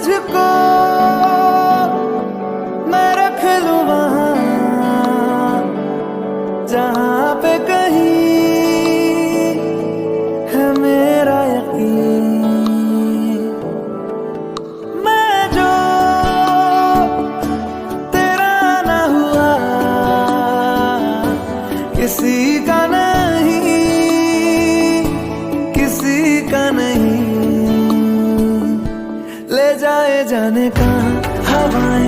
तुझको मैं रख लूं वहां जहां पे कहीं है मेरा यकीन। मैं जो तेरा ना हुआ किसी का नहीं, किसी का नहीं। ले जाए जाने का हवाएं